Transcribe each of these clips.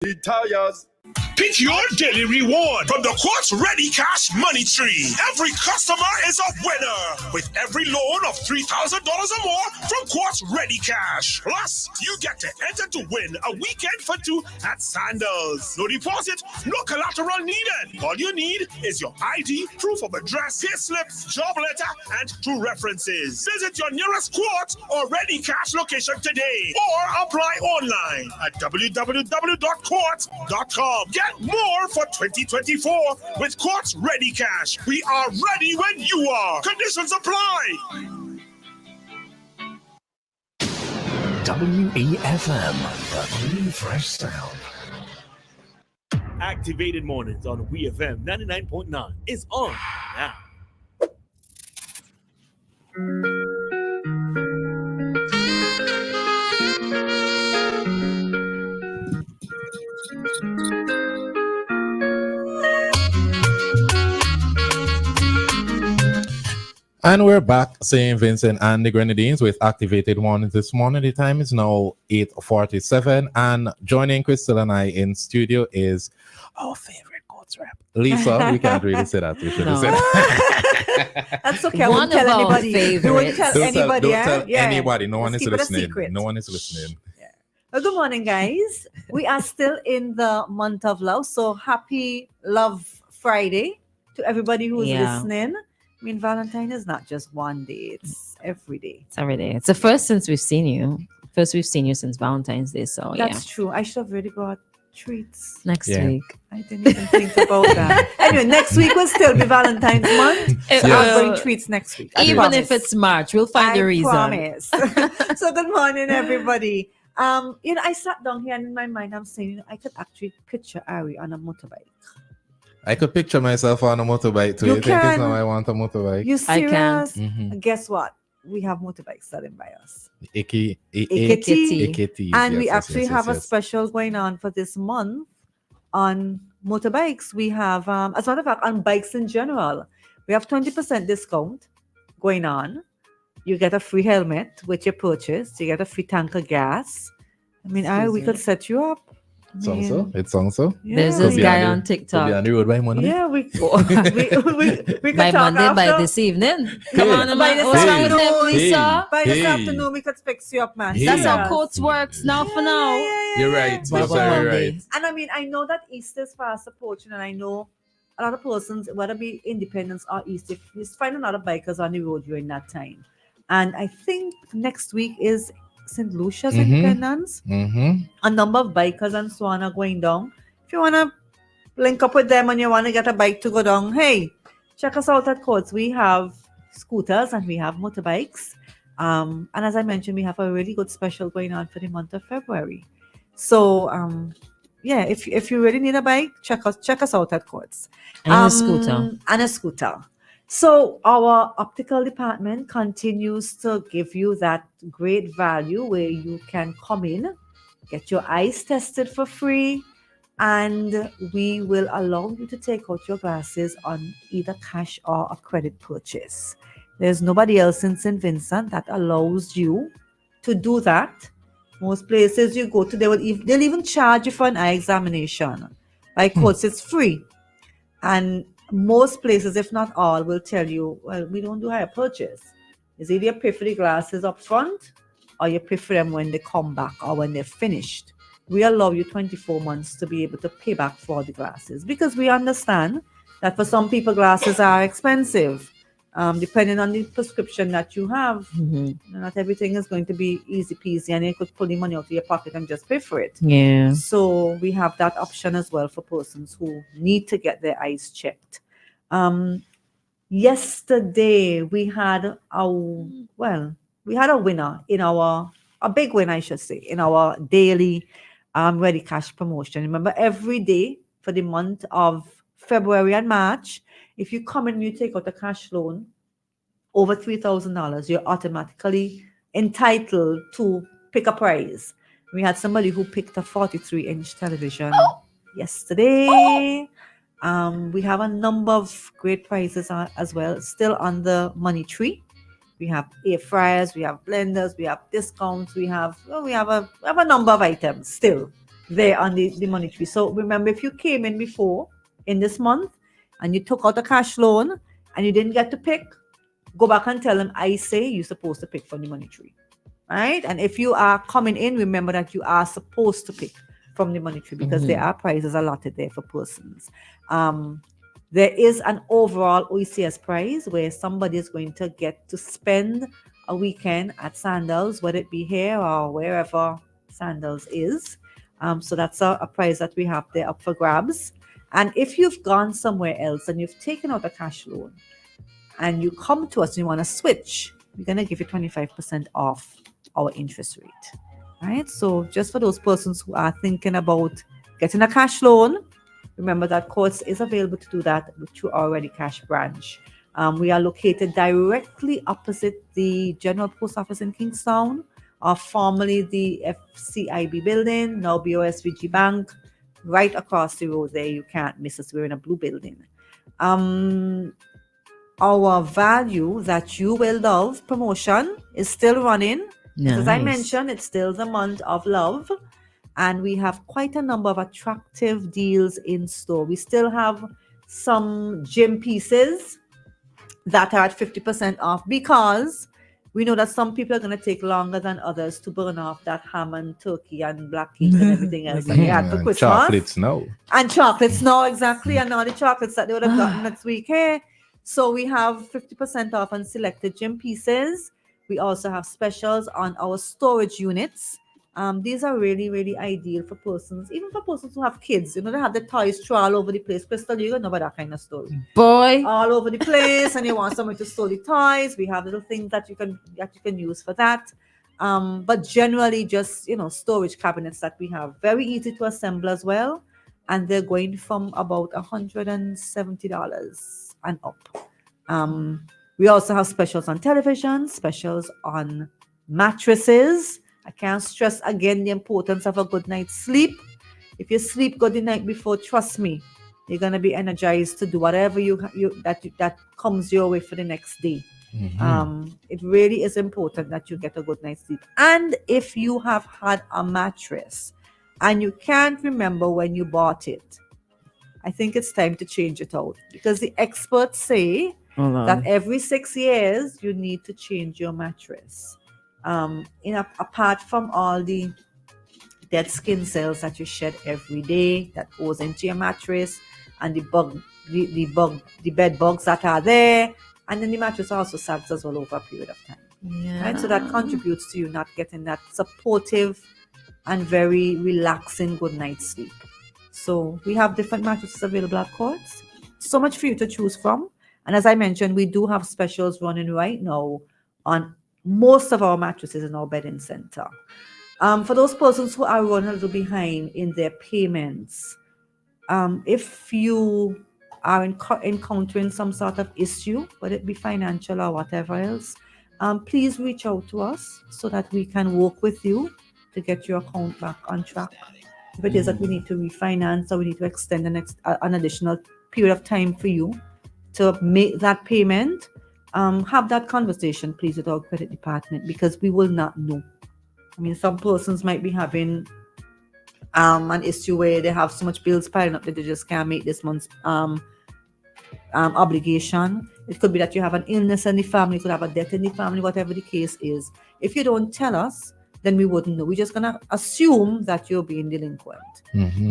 Tires. Pick your daily reward from the Quartz Ready Cash Money Tree. Every customer is a winner with every loan of $3,000 or more from Quartz Ready Cash. Plus, you get to enter to win a weekend for two at Sandals. No deposit, no collateral needed. All you need is your ID, proof of address, pay slips, job letter, and 2 references. Visit your nearest Quartz or Ready Cash location today or apply online at www.quartz.com. Get more for 2024 with Quartz Ready Cash. We are ready when you are. Conditions apply. WEFM, the clean, fresh sound. Activated Mornings on WeFM 99.9 is on now. And we're back, St. Vincent and the Grenadines with Activated Mornings this morning. The time is now 8:47, and joining Christal and I in studio is our favorite coach rep, Lisa. We can't really say that. We shouldn't say that. That's okay. I won't tell anybody. You won't tell anybody. Don't tell Yeah. anybody. No one Let's is keep it a listening. secret. No one is listening. Well, good morning, guys. We are still in the month of love, so happy Love Friday to everybody who is listening. I mean, Valentine is not just one day; it's every day. It's every day. It's the first since we've seen you. First we've seen you since Valentine's Day. So That's true. I should have really brought treats next week. I didn't even think about that. Anyway, next week will still be Valentine's month. So I'll bring treats next week. Even if it's March, we'll find a reason. Promise. So good morning, everybody. I sat down here and in my mind, I'm saying, I could actually picture Ari on a motorbike. I could picture myself on a motorbike too. You think it's now I want a motorbike? You serious? I can't. Mm-hmm. Guess what? We have motorbikes selling by us. Ikiti. And we actually have a special going on for this month on motorbikes. We have, as a matter of fact, on bikes in general, we have 20% discount going on. You get a free helmet with your purchase. You get a free tank of gas. I mean, we could set you up. It's on so. Yeah. There's this guy on TikTok. Be on the road by Monday. Yeah, we could by talk Monday, after. by this evening. Come on, by man. What's wrong with them, Lisa? By this afternoon, we could fix you up, man. That's how courts works now for now. You're right. You're very right. And I mean, I know that Easter is fast approaching, and I know a lot of persons, whether it be Independence or Easter, you find a lot of bikers on the road during that time. And I think next week is St. Lucia's Independence. A number of bikers and so on are going down. If you want to link up with them and you want to get a bike to go down, hey, check us out at Courts. We have scooters and we have motorbikes. And as I mentioned, we have a really good special going on for the month of February. So, if you really need a bike, check us out at Courts. And a scooter. So our optical department continues to give you that great value where you can come in, get your eyes tested for free, and we will allow you to take out your glasses on either cash or a credit purchase. There's nobody else in St. Vincent that allows you to do that. Most places you go to, they'll even charge you for an eye examination. By Courts, it's free. And most places, if not all, will tell you, well, we don't do hire purchase. It's either you pay for the glasses up front or you pay for them when they come back or when they're finished. We allow you 24 months to be able to pay back for the glasses because we understand that for some people, glasses are expensive. Depending on the prescription that you have, not everything is going to be easy peasy and you could pull the money out of your pocket and just pay for it. Yeah. So we have that option as well for persons who need to get their eyes checked. Yesterday we had a winner in a big win, I should say, in our daily Ready Cash promotion. Remember, every day for the month of February and March, if you come in and you take out a cash loan over $3,000, you're automatically entitled to pick a prize. We had somebody who picked a 43-inch television yesterday. We have a number of great prizes as well, still on the money tree. We have air fryers, we have blenders, we have discounts, we have a number of items still there on the money tree. So remember, if you came in before in this month and you took out a cash loan and you didn't get to pick, go back and tell them, I say you're supposed to pick from the money tree. Right? And if you are coming in, remember that you are supposed to pick from the money tree because there are prizes allotted there for persons. There is an overall OECS prize where somebody is going to get to spend a weekend at Sandals, whether it be here or wherever Sandals is. So that's a prize that we have there up for grabs. And if you've gone somewhere else and you've taken out a cash loan and you come to us and you want to switch, we're going to give you 25% off our interest rate. Right? So just for those persons who are thinking about getting a cash loan, remember that Courts is available to do that through our Ready Cash branch. We are located directly opposite the General Post Office in Kingstown, or formerly the FCIB building, now BOSVG Bank, right across the road there. You can't miss us. We're in a blue building. Our Value That You Will Love promotion is still running. As I mentioned, it's still the month of love. And we have quite a number of attractive deals in store. We still have some gym pieces that are at 50% off because we know that some people are going to take longer than others to burn off that ham and turkey and black cake and everything else that they had for Christmas. Chocolate snow. And chocolate snow, exactly. And all the chocolates that they would have gotten next week. Hey, so we have 50% off on selected gym pieces. We also have specials on our storage units. These are really, really ideal for persons, even for persons who have kids. You know, they have the toys thrown all over the place. Christal, you know about that kind of story. Boy. All over the place, and you want someone to store the toys. We have little things that you can use for that. But generally, just storage cabinets that we have, very easy to assemble as well, and they're going from about $170 and up. We also have specials on television, specials on mattresses. I can't stress again the importance of a good night's sleep. If you sleep good the night before, trust me, you're gonna be energized to do whatever that comes your way for the next day. It really is important that you get a good night's sleep. And if you have had a mattress and you can't remember when you bought it, I think it's time to change it out because the experts say that every 6 years you need to change your mattress. Apart from all the dead skin cells that you shed every day that goes into your mattress, and the bed bugs that are there, and then the mattress also sags as well over a period of time. Right? So that contributes to you not getting that supportive and very relaxing good night's sleep. So we have different mattresses available at Courts. So much for you to choose from. And as I mentioned, we do have specials running right now on most of our mattresses in our bedding center. For those persons who are running a little behind in their payments, if you are encountering some sort of issue, whether it be financial or whatever else, please reach out to us so that we can work with you to get your account back on track. If it is that we need to refinance or we need to extend an additional period of time for you to make that payment, have that conversation, please, with our credit department, because we will not know. I mean, some persons might be having an issue where they have so much bills piling up that they just can't make this month's obligation. It could be that you have an illness in the family, you could have a death in the family, whatever the case is. If you don't tell us, then we wouldn't know. We're just going to assume that you're being delinquent.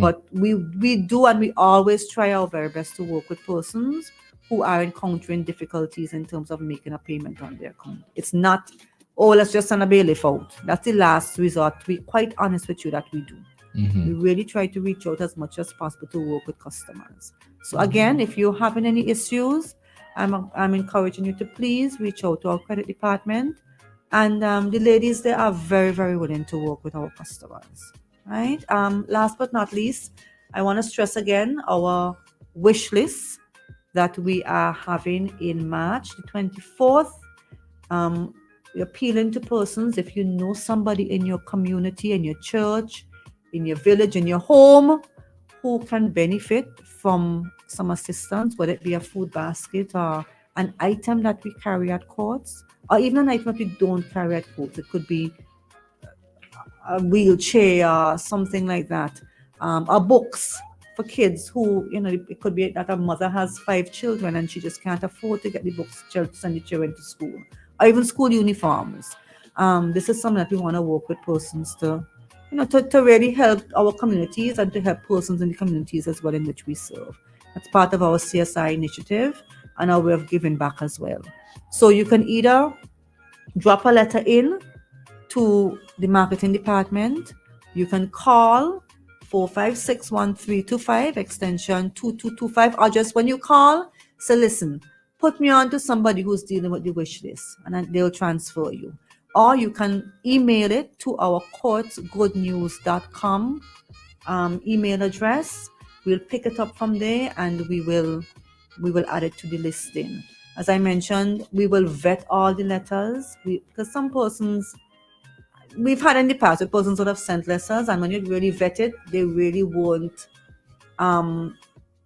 But we do, and we always try our very best to work with persons who are encountering difficulties in terms of making a payment on their account. It's not, let's just send a bailiff out. That's the last resort. To be quite honest with you, that we do. We really try to reach out as much as possible to work with customers. So again, if you're having any issues, I'm encouraging you to please reach out to our credit department. And the ladies, they are very, very willing to work with our customers. Right? Last but not least, I want to stress again our wish list that we are having in March the 24th. We're appealing to persons. If you know somebody in your community, in your church, in your village, in your home, who can benefit from some assistance, whether it be a food basket or an item that we carry at Courts, or even an item that we don't carry at Courts. It could be a wheelchair or something like that. or books for kids who, it could be that a mother has 5 children and she just can't afford to get the books to send the children to school, or even school uniforms. This is something that we want to work with persons to, to really help our communities and to help persons in the communities as well in which we serve. That's part of our CSI initiative and our way of giving back as well. So you can either drop a letter in to the marketing department. You can call 4561325 extension 2225, or just when you call, say, listen, put me on to somebody who's dealing with the wish list, and then they'll transfer you. Or you can email it to our courtsgoodnews.com email address. We'll pick it up from there and we will add it to the listing. As I mentioned, we will vet all the letters because some persons, we've had in the past, the persons would have sent letters, and when you really vet it, they really weren't on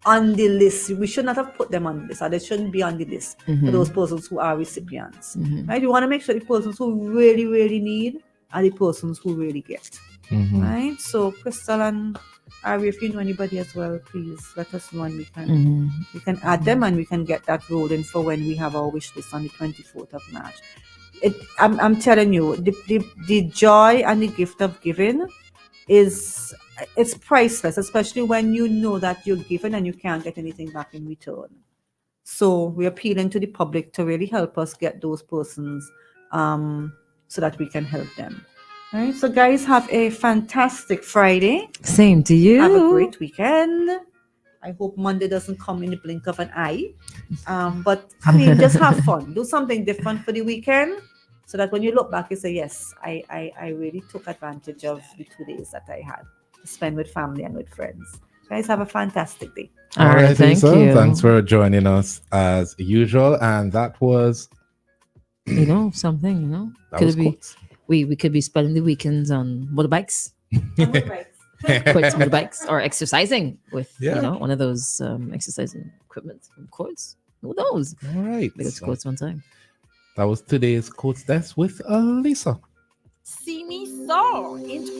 the list. We should not have put them on the list, or they shouldn't be on the list for those persons who are recipients. Right? You want to make sure the persons who really, really need are the persons who really get. Right? So, Christal and Ari, if you know anybody as well, please let us know, and we can add them, and we can get that rolling for when we have our wish list on the 24th of March. I'm telling you, the joy and the gift of giving it's priceless, especially when you know that you're given and you can't get anything back in return. So we're appealing to the public to really help us get those persons so that we can help them. All right, so guys, have a fantastic Friday. Same to you. Have a great weekend. I hope Monday doesn't come in the blink of an eye. But I mean, just have fun. Do something different for the weekend, so that when you look back, you say, yes, I really took advantage of the 2 days that I had to spend with family and with friends. Guys, have a fantastic day. All right, thank you. Thanks for joining us as usual. And that was, something, that could was it be? Courts. We could be spending the weekends on motorbikes, Courts motorbikes, or exercising with one of those exercising equipment from Courts. Who knows? All right. They go to Courts one time. That was today's Courts Desk with Lisa. See me soar into